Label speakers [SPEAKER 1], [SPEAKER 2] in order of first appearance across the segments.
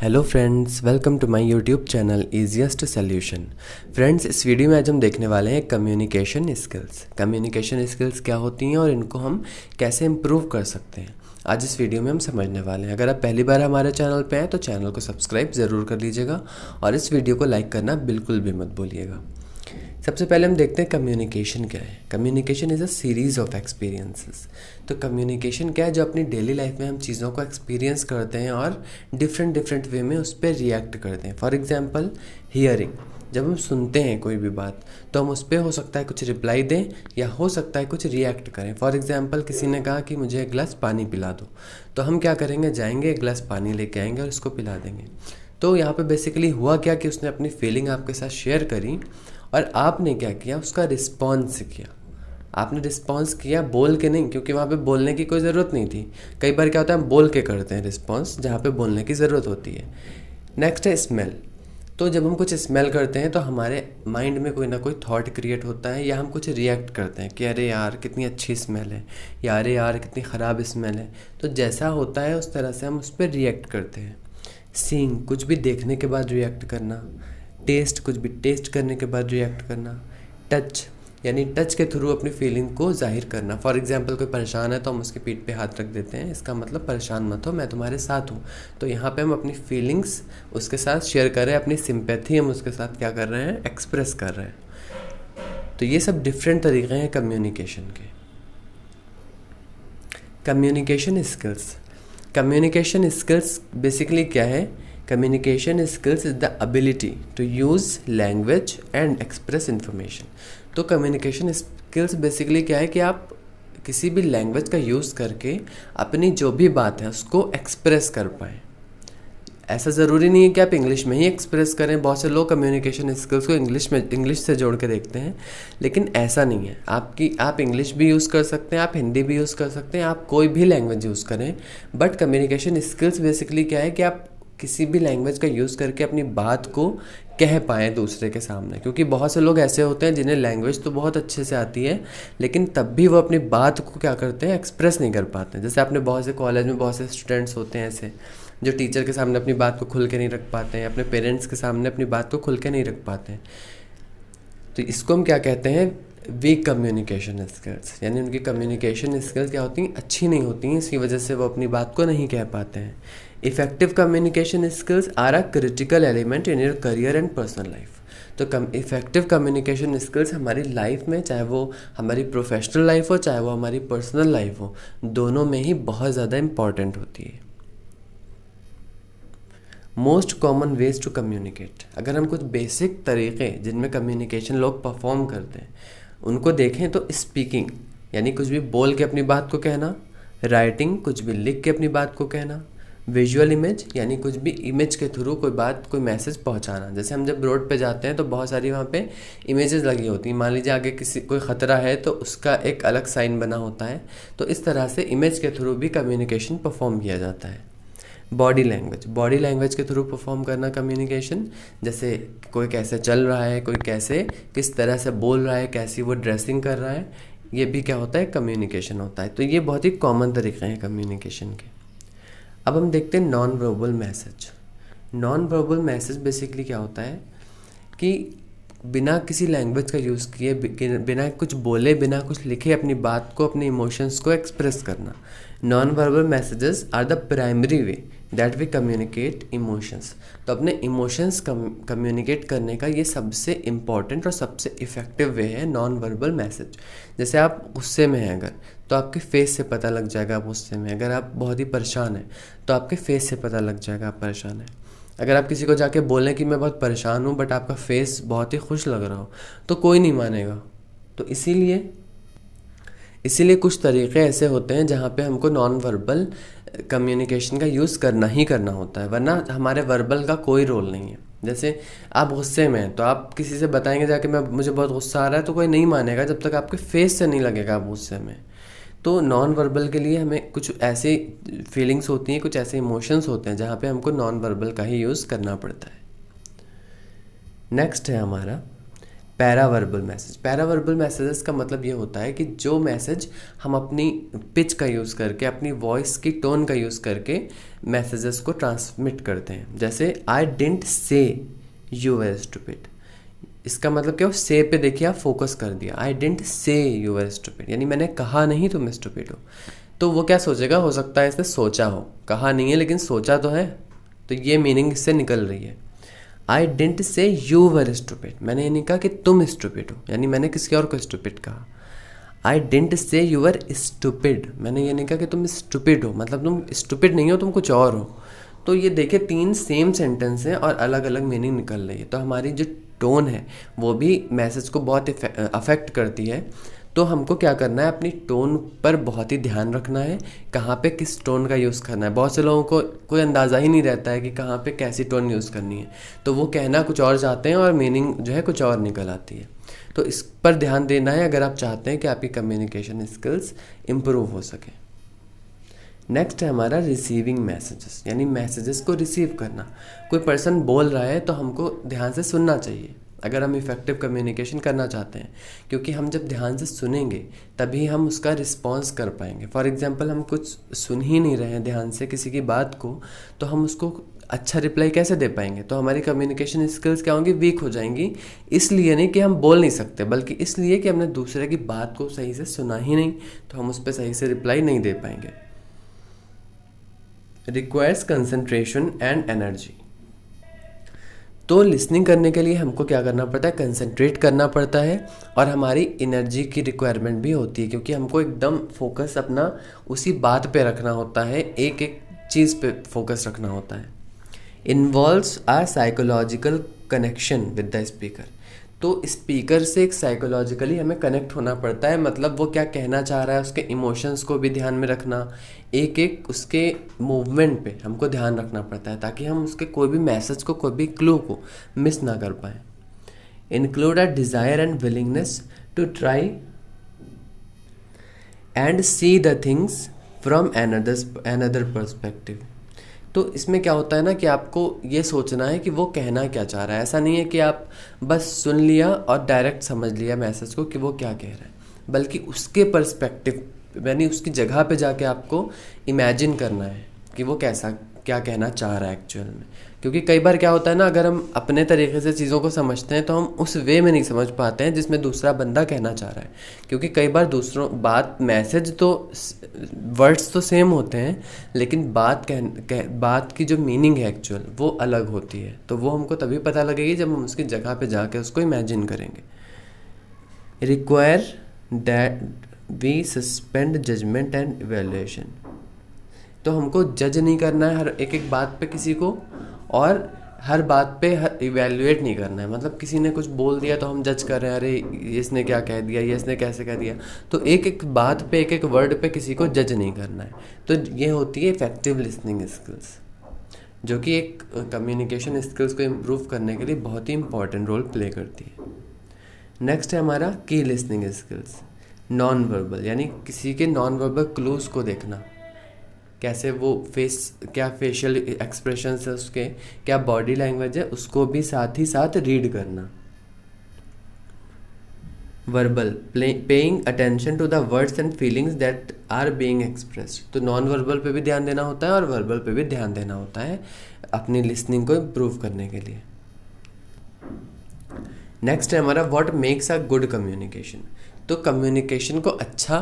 [SPEAKER 1] Hello friends, welcome to my YouTube channel easiest solution. Friends, इस video में आज हम देखने वाले हैं कम्युनिकेशन स्किल्स। कम्युनिकेशन स्किल्स क्या होती हैं और इनको हम कैसे इम्प्रूव कर सकते हैं, आज इस वीडियो में हम समझने वाले हैं। अगर आप पहली बार हमारे चैनल पे हैं तो चैनल को सब्सक्राइब ज़रूर कर लीजिएगा और इस वीडियो को लाइक करना बिल्कुल भी मत भूलिएगा। सबसे पहले हम देखते हैं कम्युनिकेशन क्या है। Communication is a series of experiences. तो कम्युनिकेशन क्या है? जो अपनी डेली लाइफ में हम चीज़ों को एक्सपीरियंस करते हैं और डिफरेंट वे में उस पर रिएक्ट करते हैं। फॉर एग्जांपल हियरिंग, जब हम सुनते हैं कोई भी बात तो हम उस पर हो सकता है कुछ रिप्लाई दें या हो सकता है कुछ रिएक्ट करें। फॉर एग्जांपल किसी ने कहा कि मुझे एक गिलास पानी पिला दो, तो हम क्या करेंगे, जाएंगे एक गिलास पानी लेके आएंगे और उसको पिला देंगे। तो यहाँ पे बेसिकली हुआ क्या कि उसने अपनी फीलिंग आपके साथ शेयर करी और आपने क्या किया, उसका रिस्पॉन्स किया। आपने रिस्पॉन्स किया बोल के नहीं, क्योंकि वहाँ पे बोलने की कोई ज़रूरत नहीं थी। कई बार क्या होता है, हम बोल के करते हैं रिस्पॉन्स जहाँ पे बोलने की ज़रूरत होती है। नेक्स्ट है स्मेल। तो जब हम कुछ स्मेल करते हैं तो हमारे माइंड में कोई ना कोई थॉट क्रिएट होता है या हम कुछ रिएक्ट करते हैं कि अरे यार कितनी अच्छी स्मेल है या अरे यार कितनी ख़राब स्मेल है। तो जैसा होता है उस तरह से हम उस पर रिएक्ट करते हैं। सीइंग, कुछ भी देखने के बाद रिएक्ट करना। टेस्ट, कुछ भी टेस्ट करने के बाद रिएक्ट करना। टच, यानी टच के थ्रू अपनी फीलिंग को जाहिर करना। फॉर एग्जांपल कोई परेशान है तो हम उसके पीठ पे हाथ रख देते हैं, इसका मतलब परेशान मत हो, मैं तुम्हारे साथ हूँ। तो यहाँ पे हम अपनी फीलिंग्स उसके साथ शेयर कर रहे हैं, अपनी सिंपैथी हम उसके साथ क्या कर रहे हैं, एक्सप्रेस कर रहे हैं। तो ये सब डिफरेंट तरीके हैं कम्युनिकेशन के। Communication skills. Communication skills basically क्या है? Communication skills is the ability to use language and express information. तो कम्युनिकेशन स्किल्स बेसिकली क्या है कि आप किसी भी लैंग्वेज का यूज़ करके अपनी जो भी बात है उसको एक्सप्रेस कर पाएँ। ऐसा ज़रूरी नहीं है कि आप इंग्लिश में ही एक्सप्रेस करें। बहुत से लोग कम्युनिकेशन स्किल्स को इंग्लिश से जोड़ के देखते हैं, लेकिन ऐसा नहीं है। आप इंग्लिश भी यूज़ कर सकते हैं, आप हिंदी भी यूज़ कर सकते हैं, आप कोई भी लैंग्वेज यूज़ करें। बट कम्युनिकेशन स्किल्स बेसिकली क्या है कि आप किसी भी लैंग्वेज का यूज़ करके अपनी बात को कह पाएँ दूसरे के सामने। क्योंकि बहुत से लोग ऐसे होते हैं जिन्हें लैंग्वेज तो बहुत अच्छे से आती है, लेकिन तब भी वो अपनी बात को क्या करते हैं, एक्सप्रेस नहीं कर पाते हैं। जैसे आपने बहुत से कॉलेज में बहुत से स्टूडेंट्स होते हैं ऐसे जो टीचर के सामने अपनी बात को खुल के नहीं रख पाते हैं, अपने पेरेंट्स के सामने अपनी बात को खुल के नहीं रख पाते हैं। तो इसको हम क्या कहते हैं, वीक कम्युनिकेशन स्किल्स। यानी उनकी कम्युनिकेशन स्किल्स क्या होती हैं, अच्छी नहीं होती हैं, इसकी वजह से वो अपनी बात को नहीं कह पाते हैं। Effective communication skills are a critical element in your career and personal life. तो इफ़ेक्टिव कम्युनिकेशन स्किल्स हमारी लाइफ में, चाहे वो हमारी प्रोफेशनल लाइफ हो चाहे वो हमारी पर्सनल लाइफ हो, दोनों में ही बहुत ज़्यादा इम्पॉर्टेंट होती है। Most common ways to communicate. अगर हम कुछ बेसिक तरीक़े जिनमें कम्युनिकेशन लोग परफॉर्म करते हैं उनको देखें तो स्पीकिंग, यानी कुछ भी बोल के अपनी बात को कहना। राइटिंग, कुछ भी लिख के अपनी बात को कहना। विजुअल इमेज, यानी कुछ भी इमेज के थ्रू कोई मैसेज पहुंचाना। जैसे हम जब रोड पे जाते हैं तो बहुत सारी वहाँ पे इमेजेस लगी होती हैं। मान लीजिए आगे कोई ख़तरा है तो उसका एक अलग साइन बना होता है। तो इस तरह से इमेज के थ्रू भी कम्युनिकेशन परफॉर्म किया जाता है। बॉडी लैंग्वेज के थ्रू परफॉर्म करना कम्युनिकेशन, जैसे कोई कैसे चल रहा है, कोई कैसे किस तरह से बोल रहा है, कैसी वो ड्रेसिंग कर रहा है, ये भी क्या होता है, कम्युनिकेशन होता है। तो ये बहुत ही कॉमन तरीके हैं कम्युनिकेशन के। अब हम देखते हैं non verbal message. Non verbal message basically क्या होता है कि बिना किसी लैंग्वेज का यूज़ किए, बिना कुछ बोले, बिना कुछ लिखे अपनी बात को, अपने इमोशंस को एक्सप्रेस करना। Non verbal messages are the primary way that we communicate emotions. तो अपने इमोशंस कम्युनिकेट करने का ये सबसे इम्पॉर्टेंट और सबसे इफ़ेक्टिव वे है नॉन वर्बल मैसेज। जैसे आप गुस्से में हैं अगर, तो आपके फेस से पता लग जाएगा आप गुस्से में। अगर आप बहुत ही परेशान हैं तो आपके फेस से पता लग जाएगा आप परेशान हैं। अगर आप किसी को जाके बोलें कि मैं बहुत परेशान हूँ बट आपका फेस बहुत ही खुश लग रहा हो तो कोई नहीं मानेगा। तो इसीलिए कुछ तरीक़े ऐसे होते हैं जहाँ पे हमको नॉन वर्बल कम्युनिकेशन का यूज़ करना ही करना होता है, वरना हमारे वर्बल का कोई रोल नहीं है। जैसे आप गुस्से में हैं तो आप किसी से बताएंगे जाके मुझे बहुत गुस्सा आ रहा है, तो कोई नहीं मानेगा जब तक आपके फेस से नहीं लगेगा आप गुस्से में। तो नॉन वर्बल के लिए हमें कुछ ऐसी फीलिंग्स होती हैं, कुछ ऐसे इमोशंस होते हैं जहाँ पे हमको नॉन वर्बल का ही यूज़ करना पड़ता है। नेक्स्ट है हमारा पैरावर्बल मैसेज। पैरावर्बल मैसेजेस का मतलब ये होता है कि जो मैसेज हम अपनी पिच का यूज़ करके, अपनी वॉइस की टोन का यूज़ करके मैसेजेस को ट्रांसमिट करते हैं। जैसे I didn't say you were stupid, इसका मतलब क्या हो, से पे देखिए आप फोकस कर दिया। I didn't say you were stupid, यानी मैंने कहा नहीं तुम स्टूपिड हो। तो वो क्या सोचेगा, हो सकता है इसने सोचा हो, कहा नहीं है लेकिन सोचा तो है, तो ये मीनिंग इससे निकल रही है। I didn't say you were stupid, मैंने ये नहीं कहा कि तुम स्टूपिड हो, यानी मैंने किसी और को स्टूपिड कहा। I didn't say you were stupid, मैंने ये नहीं कहा कि तुम स्टूपिड हो, मतलब तुम स्टूपिड नहीं हो, तुम कुछ और हो। तो ये देखिए 3 सेम सेंटेंस हैं और अलग अलग मीनिंग निकल रही है। तो हमारी जो टोन है वो भी मैसेज को बहुत अफेक्ट करती है। तो हमको क्या करना है, अपनी टोन पर बहुत ही ध्यान रखना है, कहाँ पे किस टोन का यूज़ करना है। बहुत से लोगों को कोई अंदाज़ा ही नहीं रहता है कि कहाँ पे कैसी टोन यूज़ करनी है, तो वो कहना कुछ और चाहते हैं और मीनिंग जो है कुछ और निकल आती है। तो इस पर ध्यान देना है अगर आप चाहते हैं कि आपकी कम्युनिकेशन स्किल्स इम्प्रूव हो सके। नेक्स्ट है हमारा रिसीविंग मैसेजेस, यानी मैसेजेस को रिसीव करना। कोई पर्सन बोल रहा है तो हमको ध्यान से सुनना चाहिए अगर हम इफ़ेक्टिव कम्युनिकेशन करना चाहते हैं, क्योंकि हम जब ध्यान से सुनेंगे तभी हम उसका रिस्पॉन्स कर पाएंगे। फॉर एग्जांपल हम कुछ सुन ही नहीं रहे हैं ध्यान से किसी की बात को, तो हम उसको अच्छा रिप्लाई कैसे दे पाएंगे। तो हमारी कम्युनिकेशन स्किल्स क्या होंगी, वीक हो जाएंगी। इसलिए नहीं कि हम बोल नहीं सकते, बल्कि इसलिए कि हमने दूसरे की बात को सही से सुना ही नहीं, तो हम उस पर सही से रिप्लाई नहीं दे पाएंगे। Requires concentration and energy. तो लिसनिंग करने के लिए हमको क्या करना पड़ता है, कंसंट्रेट करना पड़ता है, और हमारी एनर्जी की रिक्वायरमेंट भी होती है, क्योंकि हमको एकदम फोकस अपना उसी बात पे रखना होता है, एक एक चीज़ पे फोकस रखना होता है। Involves a psychological connection with the speaker. तो स्पीकर से एक साइकोलॉजिकली हमें कनेक्ट होना पड़ता है, मतलब वो क्या कहना चाह रहा है उसके इमोशंस को भी ध्यान में रखना, एक एक उसके मूवमेंट पे हमको ध्यान रखना पड़ता है, ताकि हम उसके कोई भी मैसेज को, कोई भी क्लू को मिस ना कर पाए। Include a desire and willingness to try and see the things from another perspective. तो इसमें क्या होता है ना कि आपको ये सोचना है कि वो कहना क्या चाह रहा है। ऐसा नहीं है कि आप बस सुन लिया और डायरेक्ट समझ लिया मैसेज को कि वो क्या कह रहा है, बल्कि उसके पर्सपेक्टिव यानी उसकी जगह पे जाके आपको इमेजिन करना है कि वो कैसा क्या कहना चाह रहा है एक्चुअल में। क्योंकि कई बार क्या होता है ना, अगर हम अपने तरीके से चीज़ों को समझते हैं तो हम उस वे में नहीं समझ पाते हैं जिसमें दूसरा बंदा कहना चाह रहा है। क्योंकि कई बार दूसरों मैसेज तो वर्ड्स तो सेम होते हैं, लेकिन बात की जो मीनिंग है एक्चुअल वो अलग होती है। तो वो हमको तभी पता लगेगी जब हम उसकी जगह पे जाके उसको इमेजिन करेंगे। Require that we suspend judgment and evaluation. तो हमको जज नहीं करना है हर एक एक बात पे किसी को, और हर बात पे इवैल्यूएट नहीं करना है। मतलब किसी ने कुछ बोल दिया तो हम जज कर रहे हैं, अरे इसने क्या कह दिया, ये इसने कैसे कह दिया। तो एक एक बात पे, एक एक वर्ड पे किसी को जज नहीं करना है। तो ये होती है इफेक्टिव लिसनिंग स्किल्स, जो कि एक कम्युनिकेशन स्किल्स को इम्प्रूव करने के लिए बहुत ही इंपॉर्टेंट रोल प्ले करती है। नेक्स्ट है हमारा की लिसनिंग स्किल्स, नॉन वर्बल, यानी किसी के नॉन वर्बल क्लूज को देखना, कैसे वो क्या फेशियल एक्सप्रेशंस है उसके, क्या बॉडी लैंग्वेज है, उसको भी साथ ही साथ रीड करना। Verbal, paying attention to the words and feelings that are being expressed. तो नॉन वर्बल पे भी ध्यान देना होता है और वर्बल पे भी ध्यान देना होता है अपनी लिसनिंग को इम्प्रूव करने के लिए। नेक्स्ट है हमारा what makes a good communication. तो कम्युनिकेशन को अच्छा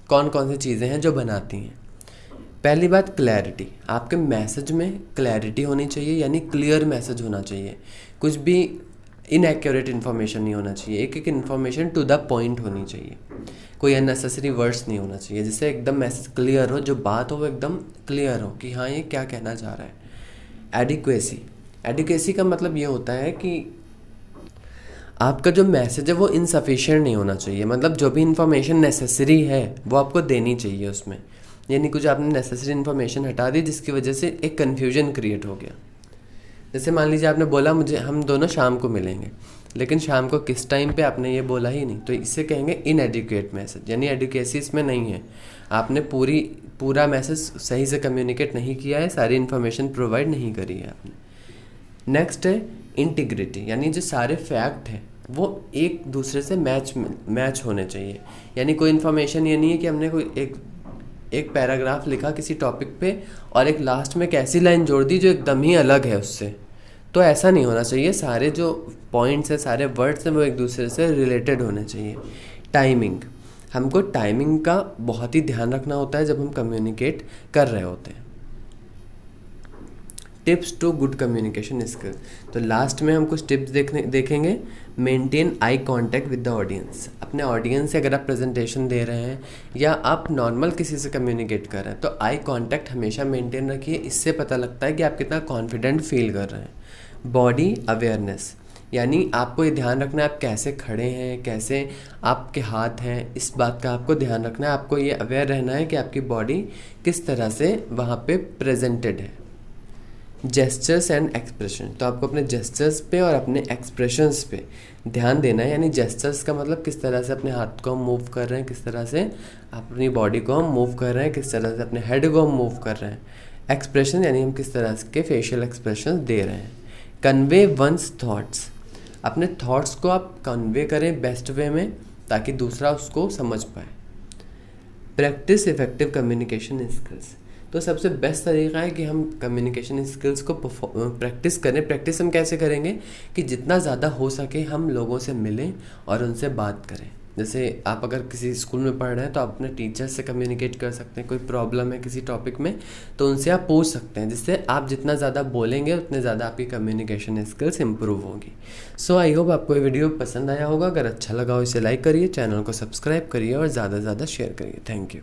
[SPEAKER 1] कौन कौन सी चीज़ें हैं जो बनाती हैं। पहली बात क्लैरिटी, आपके मैसेज में क्लैरिटी होनी चाहिए, यानी क्लियर मैसेज होना चाहिए। कुछ भी इनएक्यूरेट इन्फॉर्मेशन नहीं होना चाहिए, एक एक इन्फॉर्मेशन टू द पॉइंट होनी चाहिए, कोई अननेसेसरी वर्ड्स नहीं होना चाहिए, जिससे एकदम मैसेज क्लियर हो, जो बात हो वो एकदम क्लियर हो कि हाँ ये क्या कहना चाह रहा है। एडिक्वेसी का मतलब ये होता है कि आपका जो मैसेज है वो इनसफिशिएंट नहीं होना चाहिए, मतलब जो भी इन्फॉर्मेशन नेसेसरी है वो आपको देनी चाहिए उसमें, यानी कुछ आपने नेसेसरी इन्फॉर्मेशन हटा दी जिसकी वजह से एक कन्फ्यूजन क्रिएट हो गया। जैसे मान लीजिए आपने बोला मुझे हम दोनों शाम को मिलेंगे, लेकिन शाम को किस टाइम पे आपने ये बोला ही नहीं, तो इससे कहेंगे इनएडिक्वेट मैसेज, यानी एडिक्वेसी इसमें नहीं है, आपने पूरा मैसेज सही से कम्युनिकेट नहीं किया है, सारी इन्फॉर्मेशन प्रोवाइड नहीं करी है आपने। नेक्स्ट है इंटीग्रिटी, यानी जो सारे फैक्ट हैं वो एक दूसरे से मैच होने चाहिए। यानी कोई इन्फॉर्मेशन ये नहीं है कि हमने कोई एक पैराग्राफ लिखा किसी टॉपिक पे और एक लास्ट में एक ऐसी लाइन जोड़ दी जो एकदम ही अलग है उससे। तो ऐसा नहीं होना चाहिए। सारे जो पॉइंट्स हैं, सारे वर्ड्स हैं, वो एक दूसरे से रिलेटेड होने चाहिए। टाइमिंग, हमको टाइमिंग का बहुत ही ध्यान रखना होता है जब हम कम्युनिकेट कर रहे होते हैं। Tips to good communication skill, तो लास्ट में हम कुछ टिप्स देखेंगे। Maintain eye contact with the audience, अपने ऑडियंस से अगर आप प्रेजेंटेशन दे रहे हैं या आप नॉर्मल किसी से कम्युनिकेट कर रहे हैं तो आई कांटेक्ट हमेशा मेंटेन रखिए। इससे पता लगता है कि आप कितना कॉन्फिडेंट फील कर रहे हैं। बॉडी अवेयरनेस, यानी आपको ये ध्यान रखना है आप कैसे खड़े हैं, कैसे आपके हाथ हैं, इस बात का आपको ध्यान रखना है। आपको ये अवेयर रहना है कि आपकी बॉडी किस तरह से वहाँ पे प्रेजेंटेड है। जेस्चर्स एंड एक्सप्रेशन, तो आपको अपने जेस्चर्स पे और अपने एक्सप्रेशंस पे ध्यान देना है। यानी जेस्चर्स का मतलब किस तरह से अपने हाथ को हम मूव कर रहे हैं, किस तरह से अपनी बॉडी को हम मूव कर रहे हैं, किस तरह से अपने हेड को हम मूव कर रहे हैं। एक्सप्रेशन यानी हम किस तरह के फेशियल एक्सप्रेशन दे रहे हैं। कन्वे वंस थॉट्स, अपने थॉट्स को आप कन्वे करें बेस्ट वे में ताकि दूसरा उसको समझ पाए। प्रैक्टिस इफेक्टिव कम्युनिकेशन स्किल्स, तो सबसे बेस्ट तरीका है कि हम कम्युनिकेशन स्किल्स को प्रैक्टिस करें। प्रैक्टिस हम कैसे करेंगे कि जितना ज़्यादा हो सके हम लोगों से मिलें और उनसे बात करें। जैसे आप अगर किसी स्कूल में पढ़ रहे हैं तो आप अपने टीचर से कम्युनिकेट कर सकते हैं। कोई प्रॉब्लम है किसी टॉपिक में तो उनसे आप पूछ सकते हैं, जिससे आप जितना ज़्यादा बोलेंगे उतने ज़्यादा आपकी कम्युनिकेशन स्किल्स इंप्रूव होगी। सो आई होप आपको ये वीडियो पसंद आया होगा। अगर अच्छा लगा हो इसे लाइक करिए, चैनल को सब्सक्राइब करिए और ज़्यादा से ज़्यादा शेयर करिए। Thank you.